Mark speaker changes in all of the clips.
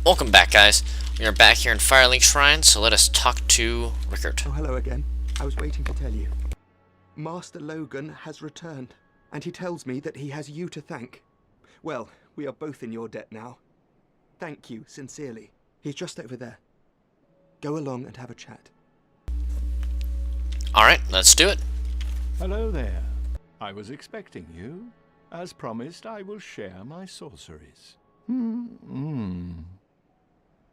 Speaker 1: Welcome back, guys. We are back here in Firelink Shrine, so let us talk to Rickard.
Speaker 2: Oh, hello again. I was waiting to tell you. Master Logan has returned, and he tells me that he has you to thank. Well, we are both in your debt now. Thank you, sincerely. He's just over there. Go along and have a chat.
Speaker 1: Alright, let's do it.
Speaker 3: Hello there. I was expecting you. As promised, I will share my sorceries.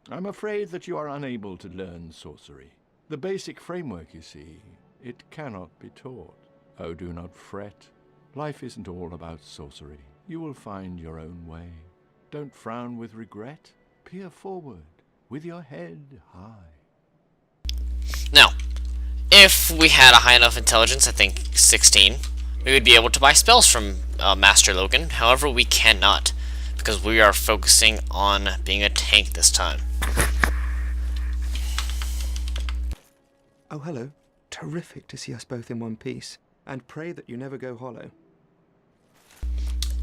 Speaker 3: I'm afraid that you are unable to learn sorcery. The basic framework, you see, it cannot be taught. Oh, do not fret. Life isn't all about sorcery. You will find your own way. Don't frown with regret. Peer forward, with your head high.
Speaker 1: Now, if we had a high enough intelligence, I think 16, we would be able to buy spells from Master Logan. However, we cannot, because we are focusing on being a tank this time.
Speaker 2: Oh, hello. Terrific to see us both in one piece. And pray that you never go hollow.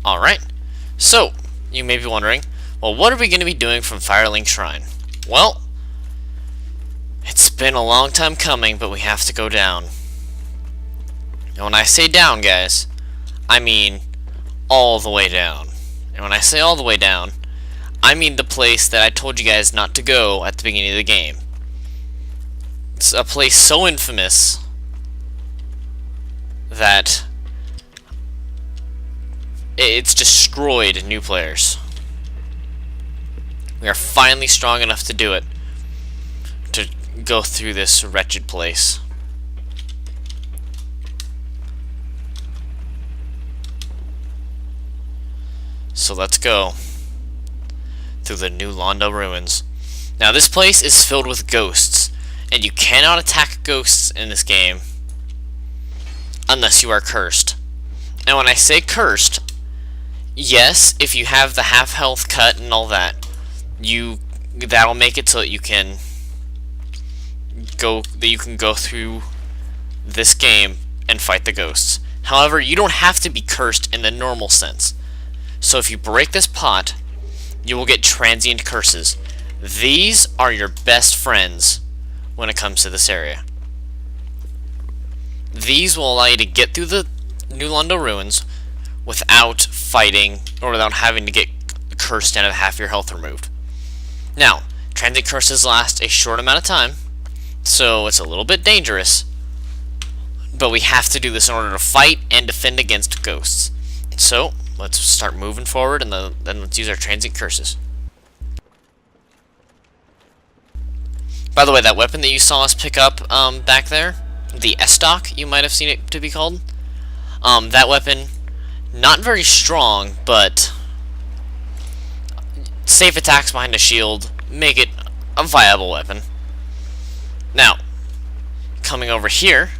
Speaker 1: Alright, so, you may be wondering, well, what are we going to be doing from Firelink Shrine? Well, it's been a long time coming, but we have to go down. And when I say down, guys, I mean all the way down. And when I say all the way down, I mean the place that I told you guys not to go at the beginning of the game. It's a place so infamous that it's destroyed new players. We are finally strong enough to do it, to go through this wretched place. So let's go through the New Londo ruins. Now this place is filled with ghosts, and you cannot attack ghosts in this game unless you are cursed. And when I say cursed, yes, if you have the half health cut and all that, that'll make it so that you can go through this game and fight the ghosts. However, you don't have to be cursed in the normal sense. So if you break this pot, you will get transient curses. These are your best friends when it comes to this area. These will allow you to get through the New Londo ruins without fighting or without having to get cursed and have half your health removed. Now, transient curses last a short amount of time, so it's a little bit dangerous, but we have to do this in order to fight and defend against ghosts. So, let's start moving forward, and then let's use our transient curses. By the way, that weapon that you saw us pick up back there, the Estoc, you might have seen it to be called, that weapon, not very strong, but safe attacks behind a shield make it a viable weapon. Now, coming over here,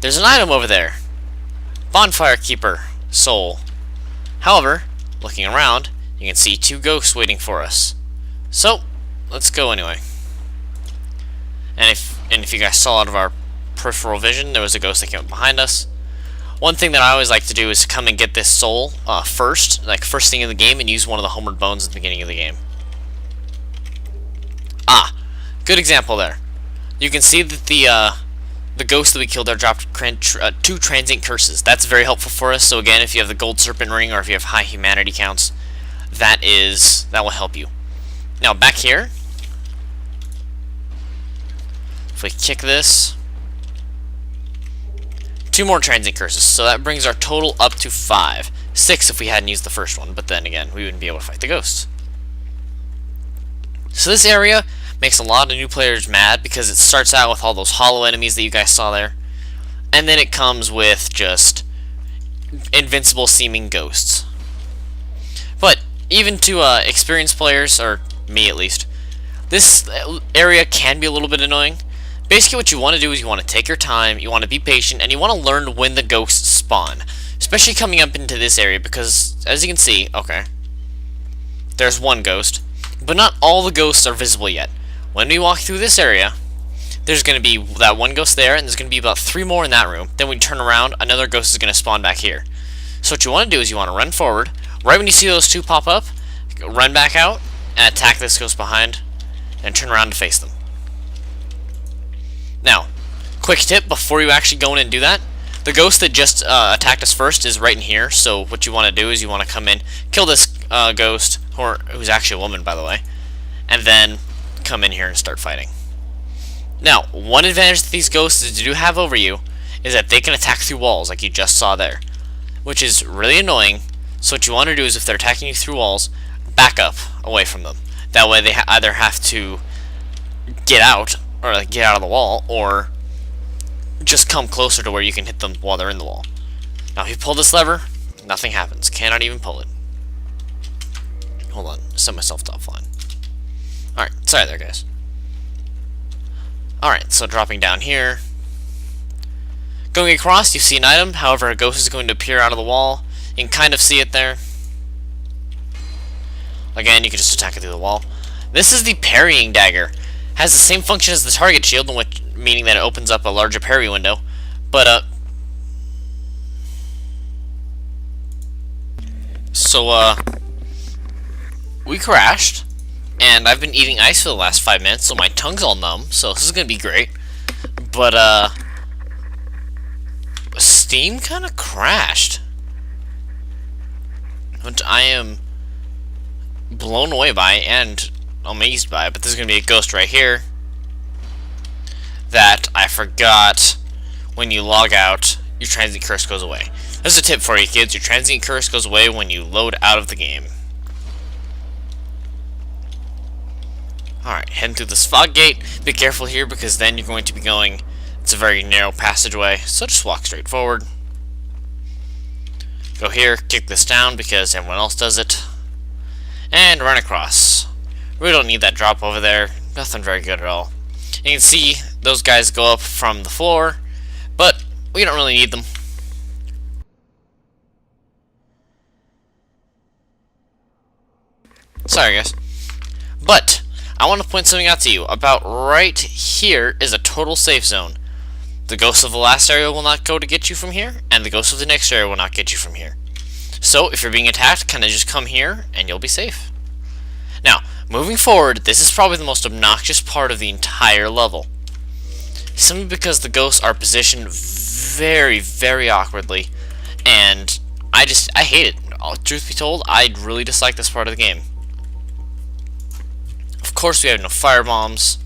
Speaker 1: there's an item over there. Bonfire Keeper Soul. However, looking around, you can see two ghosts waiting for us. So, let's go anyway. And if you guys saw out of our peripheral vision, there was a ghost that came up behind us. One thing that I always like to do is come and get this soul first thing in the game, and use one of the homeward bones at the beginning of the game. Ah, good example there. You can see that the ghost that we killed there dropped 2 transient curses. That's very helpful for us. So again, if you have the gold serpent ring or if you have high humanity counts, that will help you. Now back here, if we kick this, 2 more transient curses, so that brings our total up to 5. 6 if we hadn't used the first one, but then again, we wouldn't be able to fight the ghosts. So this area makes a lot of new players mad because it starts out with all those hollow enemies that you guys saw there, and then it comes with just invincible seeming ghosts. But even to experienced players, or me at least, this area can be a little bit annoying. Basically what you want to do is you want to take your time, you want to be patient, and you want to learn when the ghosts spawn. Especially coming up into this area, because as you can see, okay, there's one ghost, but not all the ghosts are visible yet. When we walk through this area, there's going to be that one ghost there, and there's going to be about 3 more in that room. Then we turn around, another ghost is going to spawn back here. So what you want to do is you want to run forward. Right when you see those 2 pop up, run back out, and attack this ghost behind, and turn around to face them. Now, quick tip before you actually go in and do that. The ghost that just attacked us first is right in here, so what you want to do is you want to come in, kill this ghost, who's actually a woman, by the way, and then come in here and start fighting. Now, one advantage that these ghosts do have over you is that they can attack through walls, like you just saw there, which is really annoying. So what you want to do is, if they're attacking you through walls, back up away from them. That way they either have to get out, or like, get out of the wall, or just come closer to where you can hit them while they're in the wall. Now, if you pull this lever, nothing happens. Cannot even pull it. Hold on, set myself to offline. Alright, sorry there, guys. Alright, so dropping down here. Going across, you see an item. However, a ghost is going to appear out of the wall. You can kind of see it there. Again, you can just attack it through the wall. This is the parrying dagger. Has the same function as the target shield, meaning that it opens up a larger parry window. But, we crashed, and I've been eating ice for the last 5 minutes, so my tongue's all numb, so this is gonna be great. But, Steam kinda crashed, which I am blown away by and amazed by. But there's gonna be a ghost right here that I forgot. When you log out, your transient curse goes away. This is a tip for you kids. Your transient curse goes away when you load out of the game. Alright, heading through this fog gate. Be careful here, because then you're going to be going... It's a very narrow passageway, so just walk straight forward. Go here, kick this down because everyone else does it. And run across. We don't need that drop over there. Nothing very good at all. You can see those guys go up from the floor, but we don't really need them. Sorry, guys. But I want to point something out to you. About right here is a total safe zone. The ghost of the last area will not go to get you from here, and the ghost of the next area will not get you from here. So, if you're being attacked, kind of just come here, and you'll be safe. Now, moving forward, this is probably the most obnoxious part of the entire level. Simply because the ghosts are positioned very, very awkwardly, and I hate it. Truth be told, I really dislike this part of the game. Of course, we have no fire bombs.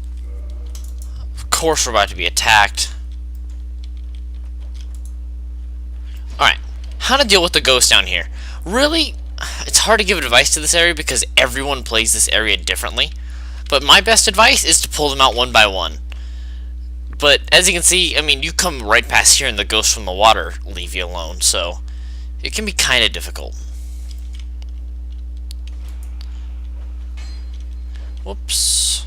Speaker 1: Of course, we're about to be attacked. Alright, how to deal with the ghost down here. Really, it's hard to give advice to this area because everyone plays this area differently. But my best advice is to pull them out one by one. But as you can see, I mean, you come right past here and the ghosts from the water leave you alone, so it can be kind of difficult. Whoops.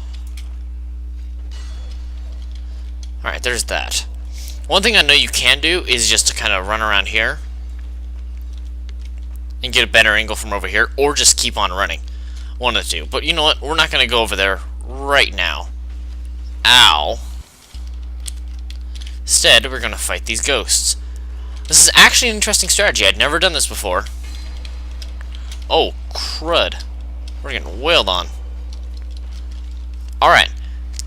Speaker 1: Alright, there's that. One thing I know you can do is just to kind of run around here and get a better angle from over here, or just keep on running. One of the two. But you know what? We're not going to go over there right now. Ow. Instead, we're going to fight these ghosts. This is actually an interesting strategy. I'd never done this before. Oh, crud. We're getting wailed on. Alright.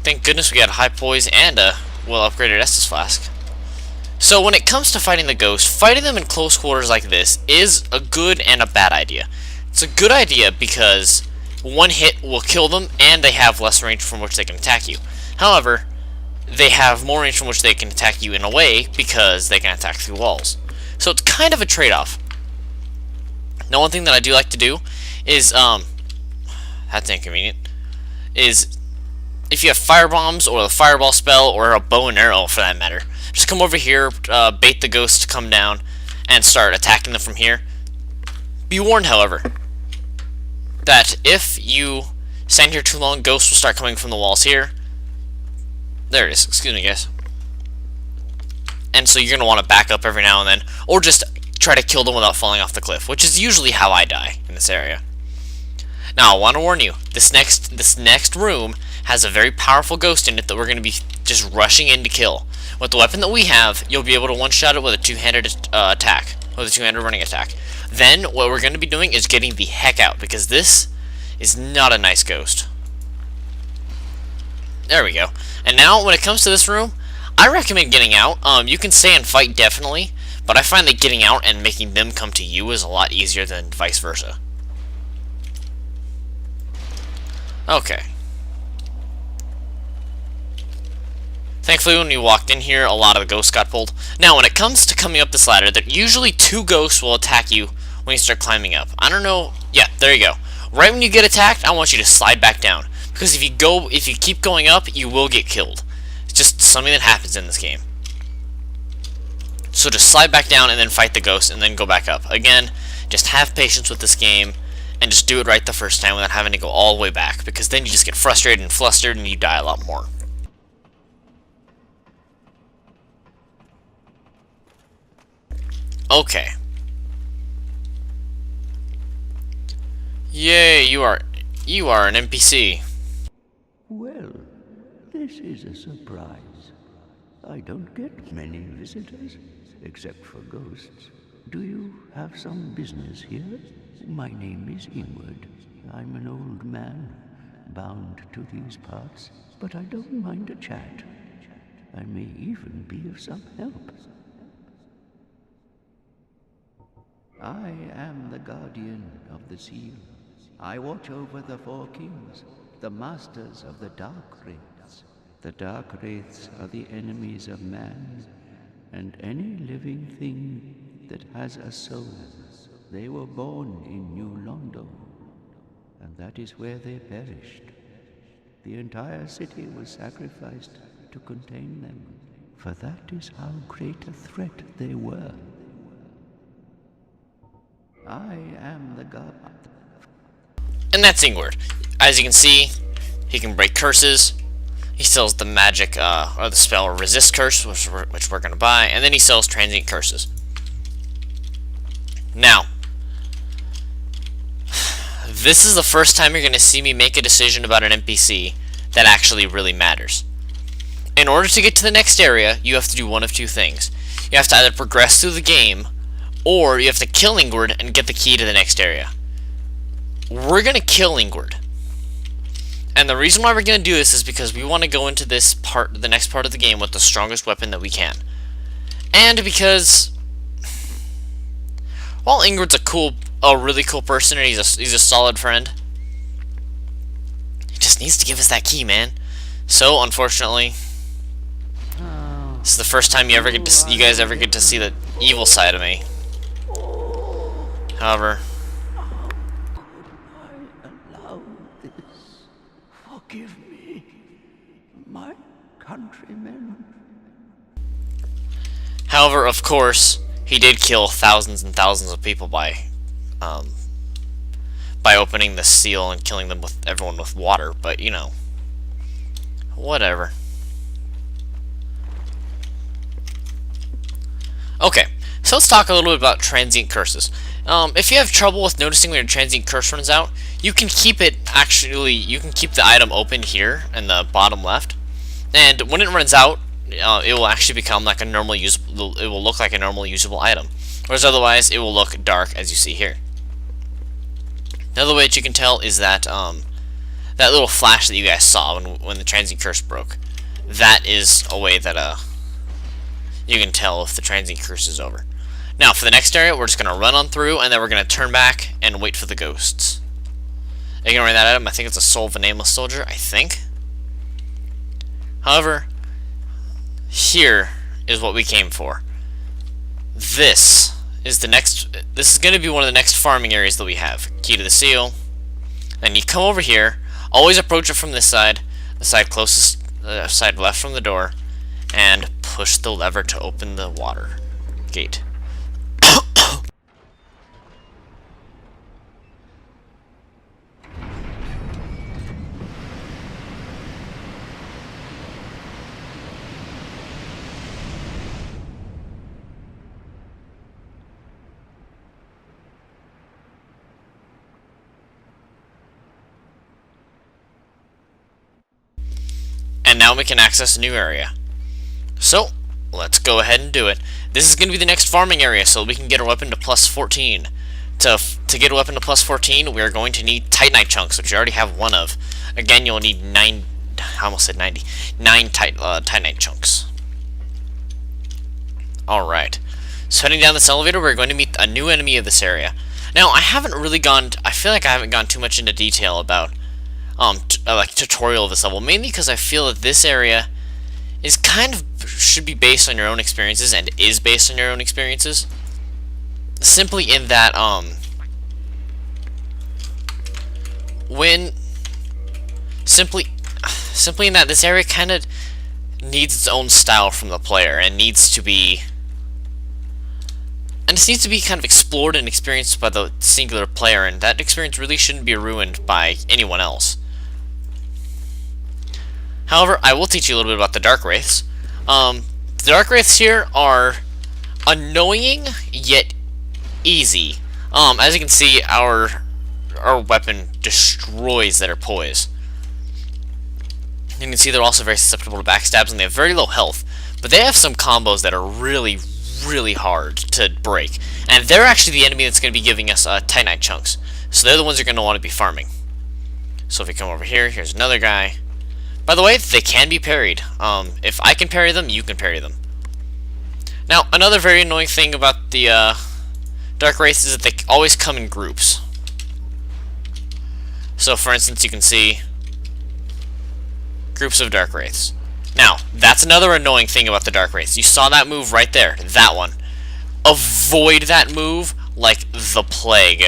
Speaker 1: Thank goodness we got a high poise and a well-upgraded Estus flask. So when it comes to fighting the ghosts, fighting them in close quarters like this is a good and a bad idea. It's a good idea because one hit will kill them and they have less range from which they can attack you. However, they have more range from which they can attack you in a way because they can attack through walls. So it's kind of a trade-off. Now, one thing that I do like to do is, that's inconvenient, is if you have fire bombs or a fireball spell or a bow and arrow for that matter, just come over here, bait the ghosts to come down and start attacking them from here. Be warned, however, that if you stand here too long, ghosts will start coming from the walls here. There it is. Excuse me, guys. And so you're going to want to back up every now and then, or just try to kill them without falling off the cliff, which is usually how I die in this area. Now, I want to warn you, this next room has a very powerful ghost in it that we're going to be just rushing in to kill. With the weapon that we have, you'll be able to one-shot it with a two-handed attack, with a two-handed running attack. Then, what we're going to be doing is getting the heck out, because this is not a nice ghost. There we go. And now, when it comes to this room, I recommend getting out. You can stay and fight, definitely, but I find that getting out and making them come to you is a lot easier than vice versa. Okay. Thankfully, when you walked in here, a lot of the ghosts got pulled. Now, when it comes to coming up this ladder, that usually 2 ghosts will attack you when you start climbing up. I don't know. Yeah, there you go. Right when you get attacked, I want you to slide back down, because if you keep going up, you will get killed. It's just something that happens in this game. So just slide back down and then fight the ghost and then go back up. Again, just have patience with this game and just do it right the first time without having to go all the way back, because then you just get frustrated and flustered and you die a lot more. Okay. Yay, you are an NPC.
Speaker 4: Well, this is a surprise. I don't get many visitors, except for ghosts. Do you have some business here? My name is Ingward. I'm an old man, bound to these parts, but I don't mind a chat. I may even be of some help. I am the guardian of the seal. I watch over the 4 kings, the masters of the Dark Wraiths. The Dark Wraiths are the enemies of man, and any living thing that has a soul. They were born in New Londo, and that is where they perished. The entire city was sacrificed to contain them, for that is how great a threat they were. I am the god.
Speaker 1: And that's Ingward. As you can see, he can break curses. He sells the magic, or the spell resist curse, which we're going to buy, and then he sells transient curses. Now, this is the first time you're going to see me make a decision about an NPC that actually really matters. In order to get to the next area, you have to do one of 2 things. You have to either progress through the game, or you have to kill Ingward and get the key to the next area. We're going to kill Ingward. And the reason why we're going to do this is because we want to go into this part, the next part of the game, with the strongest weapon that we can. And because, while Ingward's a really cool person, and he's a solid friend, he just needs to give us that key, man. So, unfortunately, this is the first time you guys ever get to see the evil side of me. However,
Speaker 4: I allow this? Forgive me, my countrymen.
Speaker 1: of course, he did kill thousands and thousands of people by opening the seal and killing them with everyone with water. But you know, whatever. Okay, so let's talk a little bit about transient curses. If you have trouble with noticing when your transient curse runs out, you can keep it, you can keep the item open here in the bottom left, and when it runs out, it will actually become like a normal usable, it will look like a normal usable item, whereas otherwise it will look dark, as you see here. Another way that you can tell is that that little flash that you guys saw when the transient curse broke. That is a way that you can tell if the transient curse is over. Now, for the next area, we're just going to run on through, and then we're going to turn back and wait for the ghosts. Ignoring that item, I think it's a soul of a nameless soldier, I think. However, here is what we came for. This is going to be one of the next farming areas that we have. Key to the seal. Then you come over here, always approach it from this side, the side closest, side left from the door, and push the lever to open the water gate. And now we can access a new area. So, let's go ahead and do it. This is going to be the next farming area, so we can get our weapon to plus 14. To get a weapon to plus 14, we are going to need Titanite chunks, which you already have one of. Again, you'll need 9. I almost said 90. 9 Titanite chunks. Alright. So heading down this elevator, we're going to meet a new enemy of this area. Now, I feel like I haven't gone too much into detail about, like, tutorial of this level, mainly because I feel that this area is should be based on your own experiences, and is based on your own experiences. Simply in that, simply in that this area kind of needs its own style from the player, and needs to be kind of explored and experienced by the singular player, and that experience really shouldn't be ruined by anyone else. However, I will teach you a little bit about the Dark Wraiths. The Dark Wraiths here are annoying, yet easy. As you can see, our weapon destroys their poise. You can see they're also very susceptible to backstabs, and they have very low health. But they have some combos that are really, really hard to break. And they're actually the enemy that's going to be giving us Titanite chunks. So they're the ones you're going to want to be farming. So if we come over here, here's another guy. By the way, they can be parried. If I can parry them, you can parry them. Now, another very annoying thing about the Dark Wraiths is that they always come in groups. So, for instance, you can see groups of Dark Wraiths. Now, that's another annoying thing about the Dark Wraiths. You saw that move right there, that one. Avoid that move like the plague.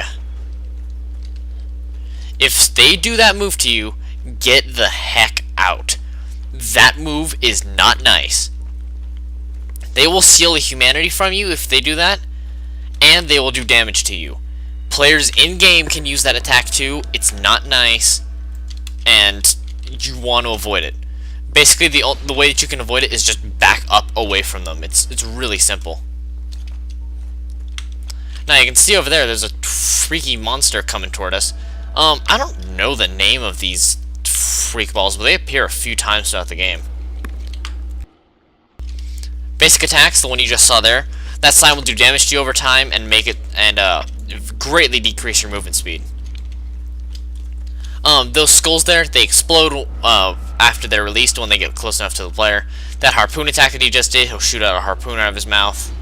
Speaker 1: If they do that move to you, get the heck out. That move is not nice. They will steal a humanity from you if they do that, and they will do damage to you. Players in-game can use that attack too. It's not nice, and you want to avoid it. Basically, the way that you can avoid it is just back up away from them. It's really simple. Now you can see over there, there's a freaky monster coming toward us. I don't know the name of these freak balls, but they appear a few times throughout the game. Basic attacks, the one you just saw there. That sign will do damage to you over time and greatly decrease your movement speed. Those skulls there, they explode after they're released when they get close enough to the player. That harpoon attack that he just did, he'll shoot out a harpoon out of his mouth.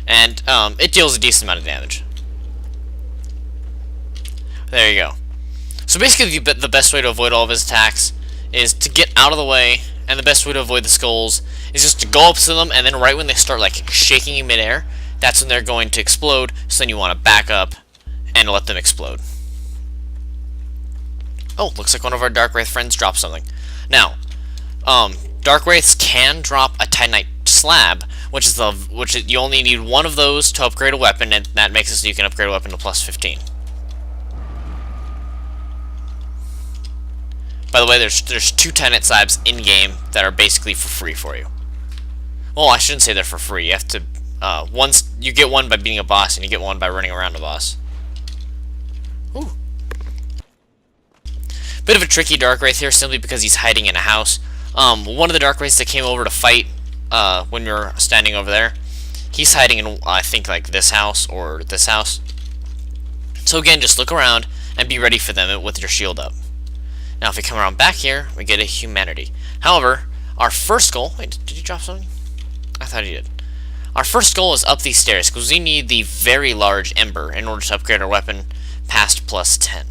Speaker 1: And it deals a decent amount of damage. There you go. So basically the best way to avoid all of his attacks is to get out of the way, and the best way to avoid the skulls is just to go up to them, and then right when they start like shaking in midair, that's when they're going to explode, so then you want to back up and let them explode. Oh, looks like one of our Dark Wraith friends dropped something. Now, Dark Wraiths can drop a Titanite slab, you only need one of those to upgrade a weapon, and that makes it so you can upgrade a weapon to plus 15. By the way, there's 2 Titanite slabs in-game that are basically for free for you. Well, I shouldn't say they're for free. You have to, you get one by beating a boss, and you get one by running around a boss. Ooh. Bit of a tricky Dark Wraith here, simply because he's hiding in a house. One of the Dark Wraiths that came over to fight when we were standing over there, he's hiding in, I think, like this house or this house. So again, just look around and be ready for them with your shield up. Now, if we come around back here, we get a humanity. However, our first goal... Wait, did he drop something? I thought he did. Our first goal is up these stairs, because we need the very large ember in order to upgrade our weapon past plus 10.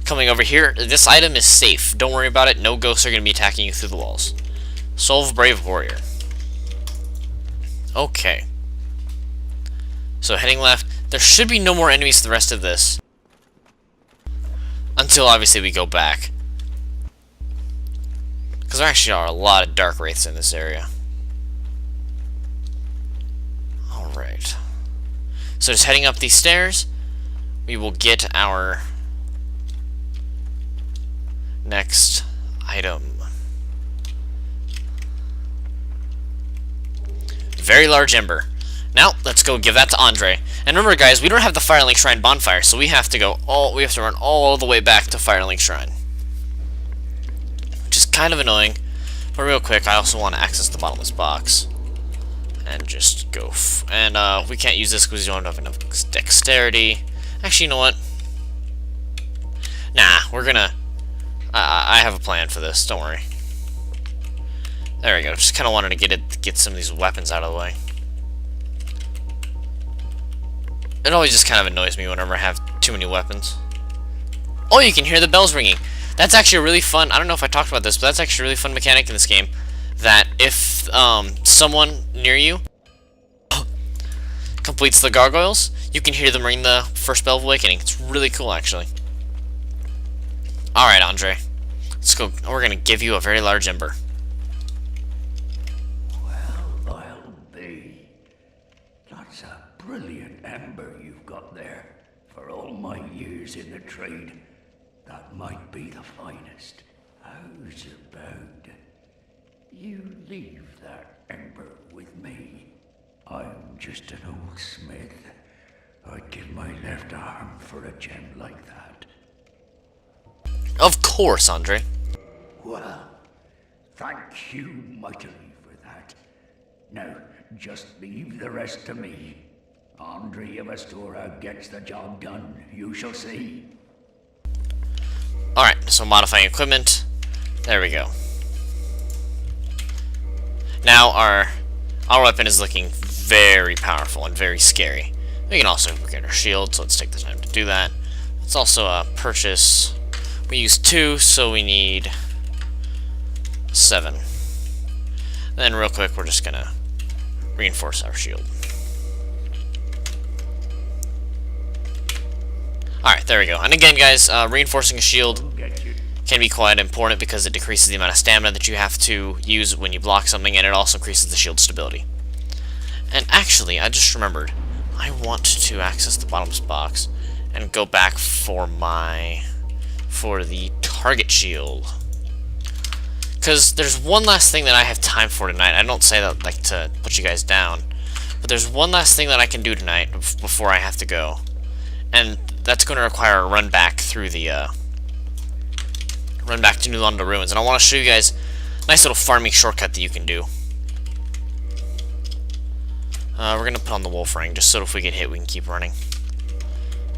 Speaker 1: Coming over here, this item is safe. Don't worry about it. No ghosts are going to be attacking you through the walls. Soul of a Brave Warrior. Okay. So heading left. There should be no more enemies for the rest of this. Until, obviously, we go back. Because there actually are a lot of Dark Wraiths in this area. Alright. So just heading up these stairs, we will get our next item. Very large ember. Now, let's go give that to Andre. And remember, guys, we don't have the Firelink Shrine bonfire, so we have to run all the way back to Firelink Shrine. Which is kind of annoying. But real quick, I also want to access the bottomless box. And just go. We can't use this because we don't have enough dexterity. Actually, you know what? Nah, we're gonna. I have a plan for this. Don't worry. There we go. Just kind of wanted to get some of these weapons out of the way. It always just kind of annoys me whenever I have too many weapons. Oh, you can hear the bells ringing. That's actually a really fun. I don't know if I talked about this, but that's actually a really fun mechanic in this game. That if someone near you completes the gargoyles, you can hear them ring the first bell of awakening. It's really cool, actually. Alright, Andre. Let's go. We're going to give you a very large ember.
Speaker 5: Well, I'll be. That's a brilliant ember you've got there. For all my years in the trade, that might be the finest. How's about you leave that ember with me? I'm just an old smith. I'd give my left arm for a gem like that.
Speaker 1: Of course, Andre.
Speaker 5: Well, thank you mightily for that. Now, just leave the rest to me. Andre of Astora gets the job done, you shall see.
Speaker 1: Alright, so modifying equipment. There we go. Now our weapon is looking very powerful and very scary. We can also get our shield, so let's take the time to do that. Let's also purchase. We use 2, so we need 7. Then real quick, we're just gonna reinforce our shield. Alright, there we go. And again, guys, reinforcing a shield can be quite important because it decreases the amount of stamina that you have to use when you block something, and it also increases the shield stability. And actually, I just remembered, I want to access the bottom's box and go back for the target shield. Because there's one last thing that I have time for tonight. I don't say that like to put you guys down, but there's one last thing that I can do tonight before I have to go. And that's going to require a run back through the run back to New London Ruins, and I want to show you guys a nice little farming shortcut that you can do. We're gonna put on the wolf ring just so if we get hit we can keep running.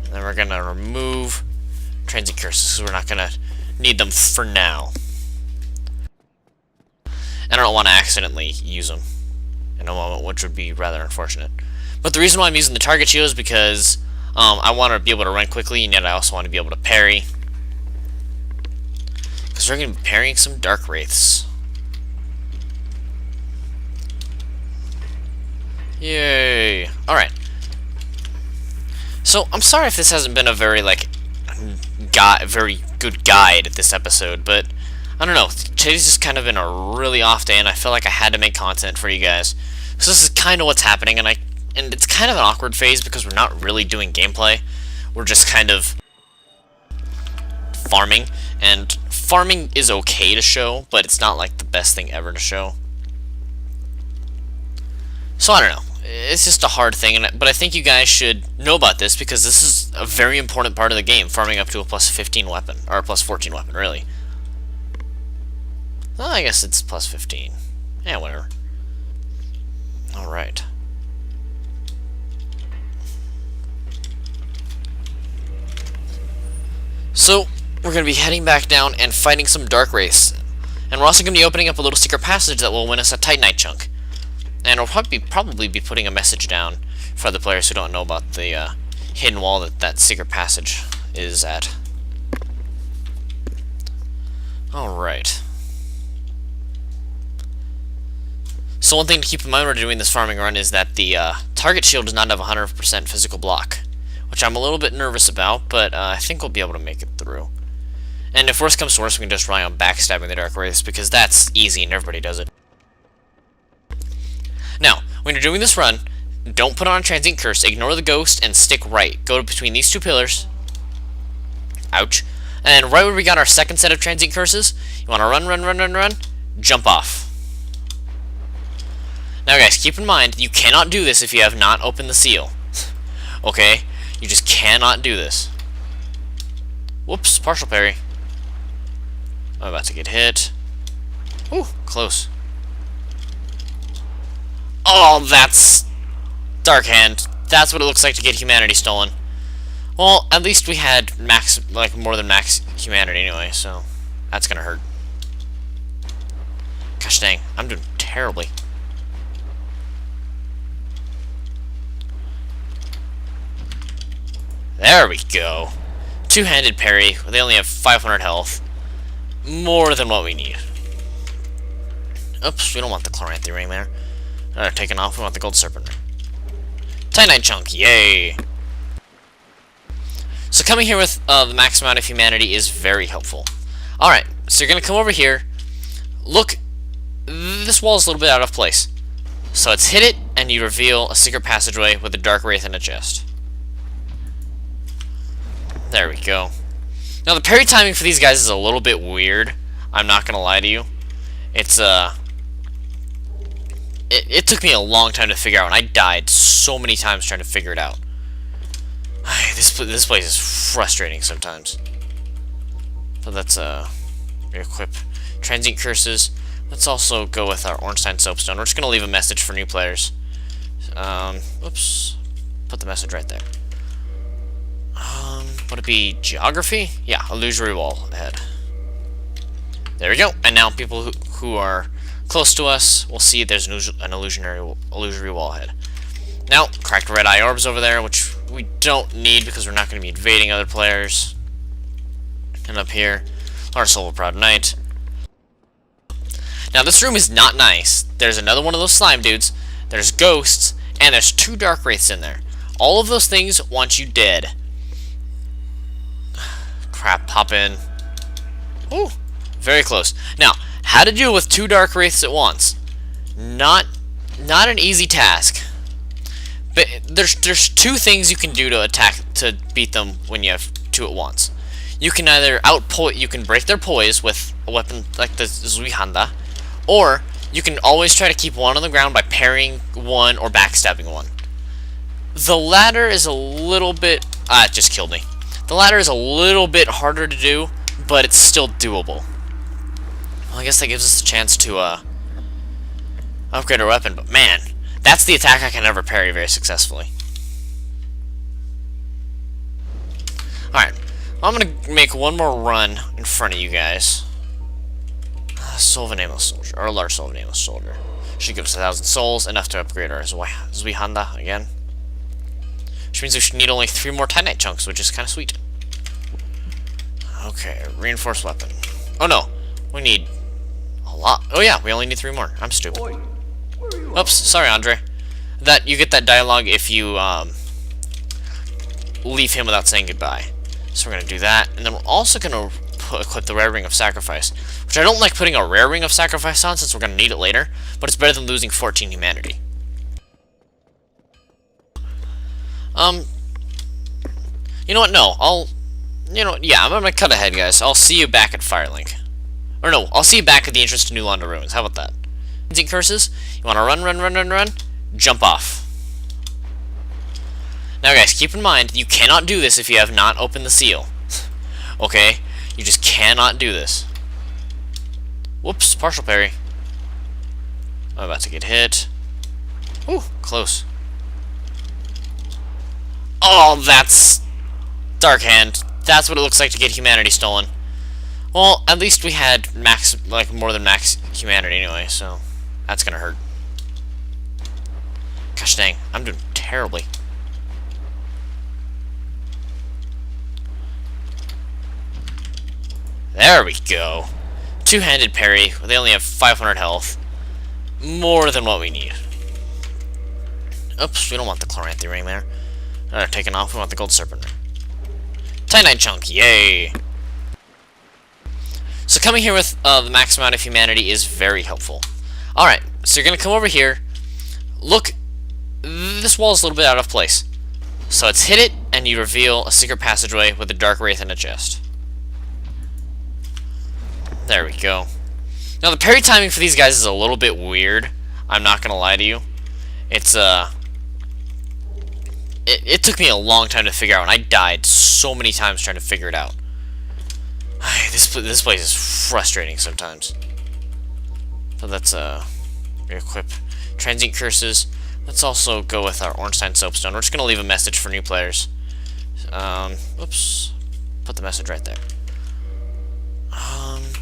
Speaker 1: And then we're gonna remove transient curses because we're not gonna need them for now. And I don't want to accidentally use them in a moment, which would be rather unfortunate. But the reason why I'm using the target shield is because I want to be able to run quickly, and yet I also want to be able to parry. Because we're going to be parrying some dark wraiths. Yay! Alright. So, I'm sorry if this hasn't been a very, very good guide this episode, but I don't know. Today's just kind of been a really off day, and I feel like I had to make content for you guys. So this is kind of what's happening, and it's kind of an awkward phase because we're not really doing gameplay. We're just kind of farming, and farming is okay to show, but it's not like the best thing ever to show. So I don't know. It's just a hard thing, but I think you guys should know about this because this is a very important part of the game, farming up to a plus 15 weapon, or a plus 14 weapon, really. Well, I guess it's plus 15. Yeah, whatever. Alright. So, we're going to be heading back down and fighting some dark wraiths. And we're also going to be opening up a little secret passage that will win us a Titanite chunk. And we'll probably be putting a message down for other players who don't know about the hidden wall that secret passage is at. Alright. So one thing to keep in mind when we're doing this farming run is that the target shield does not have 100% physical block, which I'm a little bit nervous about, but I think we'll be able to make it through. And if worse comes to worse, we can just rely on backstabbing the dark wraiths, because that's easy and everybody does it. Now, when you're doing this run, don't put on a transient curse, ignore the ghost, and stick right. Go between these two pillars. Ouch. And right where we got our second set of transient curses, you want to run, jump off. Now guys, keep in mind, you cannot do this if you have not opened the seal. Okay? You just cannot do this. Whoops, partial parry. I'm about to get hit. Ooh, close. Oh, that's Dark Hand. That's what it looks like to get humanity stolen. Well, at least we had max, like more than max humanity anyway, so that's gonna hurt. Gosh dang, I'm doing terribly. There we go. Two-handed parry. They only have 500 health. More than what we need. Oops, we don't want the Chloranthy ring there. Taken off, we want the gold serpent ring. Titanite chunk, yay! So coming here with the max amount of humanity is very helpful. Alright, so you're gonna come over here. Look, this wall is a little bit out of place. So let's hit it, and you reveal a secret passageway with a dark wraith in a chest. There we go. Now the parry timing for these guys is a little bit weird. I'm not gonna lie to you. It's it took me a long time to figure out, and I died so many times trying to figure it out. This place is frustrating sometimes. So let's re-equip transient curses. Let's also go with our Ornstein soapstone. We're just gonna leave a message for new players. Oops. Put the message right there. Would it be geography? Yeah, illusory wall ahead. There we go. And now people who are close to us will see there's an illusory wall ahead. Now, cracked red eye orbs over there, which we don't need because we're not going to be invading other players. And up here, our Soul Proud Knight. Now, this room is not nice. There's another one of those slime dudes. There's ghosts, and there's 2 dark wraiths in there. All of those things want you dead. Crap, pop in. Ooh, very close. Now, how to deal with 2 dark wraiths at once? Not an easy task. But there's 2 things you can do to beat them when you have 2 at once. You can either you can break their poise with a weapon like the Zuihanda, or you can always try to keep one on the ground by parrying one or backstabbing one. The latter is a little bit it just killed me. The latter is a little bit harder to do, but it's still doable. Well, I guess that gives us a chance to upgrade our weapon, but man, that's the attack I can never parry very successfully. Alright, well, I'm gonna make one more run in front of you guys. Soul of a Nameless Soldier, or a large Soul of a Nameless Soldier. Should give us 1,000 souls, enough to upgrade our Zuihanda again. Which means we should need only 3 more Titanite chunks, which is kind of sweet. Okay, reinforced weapon. Oh no, we need a lot. Oh yeah, we only need 3 more. I'm stupid. Oops, sorry, Andre. You get that dialogue if you leave him without saying goodbye. So we're gonna do that, and then we're also gonna equip the Rare Ring of Sacrifice, which I don't like putting a Rare Ring of Sacrifice on since we're gonna need it later, but it's better than losing 14 humanity. You know what? No, yeah, I'm gonna cut ahead, guys. I'll see you back at Firelink. Or no, I'll see you back at the entrance to New Londo Ruins. How about that? Curses. You wanna run? Jump off. Now, guys, keep in mind, you cannot do this if you have not opened the seal. Okay? You just cannot do this. Whoops, partial parry. I'm about to get hit. Ooh, close. Oh, that's Dark Hand. That's what it looks like to get humanity stolen. Well, at least we had more than max humanity anyway, so that's gonna hurt. Gosh dang, I'm doing terribly. There we go. Two-handed parry. They only have 500 health. More than what we need. Oops, we don't want the Chloranthy ring there. Taken off, we want the gold serpent ring. Titanite chunk, yay! So coming here with the max amount of humanity is very helpful. Alright, so you're gonna come over here. Look, this wall is a little bit out of place. So let's hit it, and you reveal a secret passageway with a dark wraith in a chest. There we go. Now the parry timing for these guys is a little bit weird. I'm not gonna lie to you. It's it took me a long time to figure out, and I died so many times trying to figure it out. This place is frustrating sometimes. So let's re-equip Transient curses. Let's also go with our Ornstein Soapstone. We're just going to leave a message for new players. Oops. Put the message right there.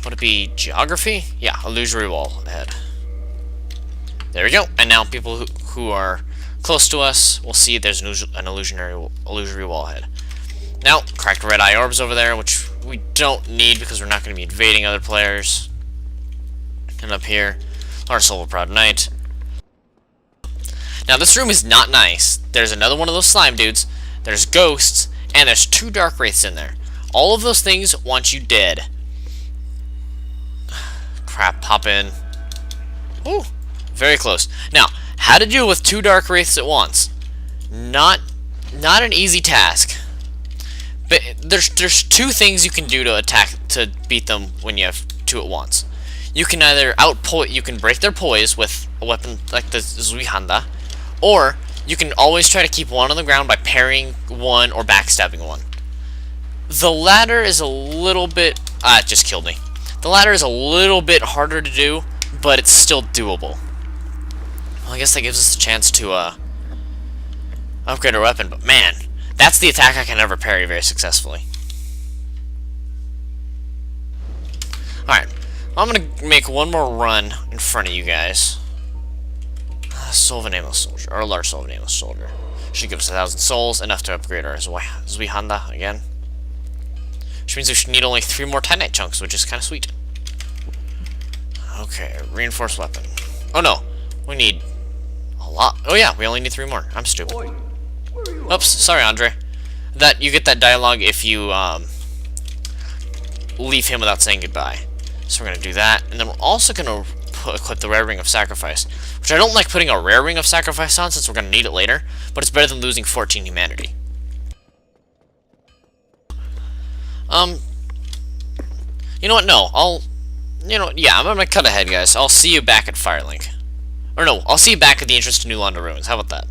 Speaker 1: Would it be geography? Yeah, illusory wall ahead. There we go. And now people who are close to us will see there's an illusory wall ahead. Now, cracked red eye orbs over there, which we don't need because we're not going to be invading other players. And up here, our Silver Proud Knight. Now, this room is not nice. There's another one of those slime dudes. There's ghosts, and there's 2 dark wraiths in there. All of those things want you dead. Crap, pop in. Ooh, very close. Now, how to deal with 2 dark wraiths at once? Not an easy task. But there's 2 things you can do to beat them when you have 2 at once. You can either you can break their poise with a weapon like the Zuihanda, or you can always try to keep one on the ground by parrying one or backstabbing one. The latter is a little bit... it just killed me. The latter is a little bit harder to do, but it's still doable. Well, I guess that gives us a chance to upgrade our weapon, but man, that's the attack I can never parry very successfully. Alright, I'm going to make one more run in front of you guys. Soul of a Nameless Soldier, or a large Soul of a Nameless Soldier. Should give us 1,000 souls, enough to upgrade our Zuihanda again. Which means we should need only 3 more Titanite chunks, which is kind of sweet. Okay, reinforced weapon. Oh no, we need a lot. Oh yeah, we only need 3 more. I'm stupid. Oops, sorry, Andre. You get that dialogue if you leave him without saying goodbye. So we're gonna do that, and then we're also gonna equip the Rare Ring of Sacrifice, which I don't like putting a Rare Ring of Sacrifice on since we're gonna need it later, but it's better than losing 14 humanity. You know what? No, yeah, I'm gonna cut ahead, guys. I'll see you back at Firelink. Or no, I'll see you back at the entrance to New Londo Ruins. How about that?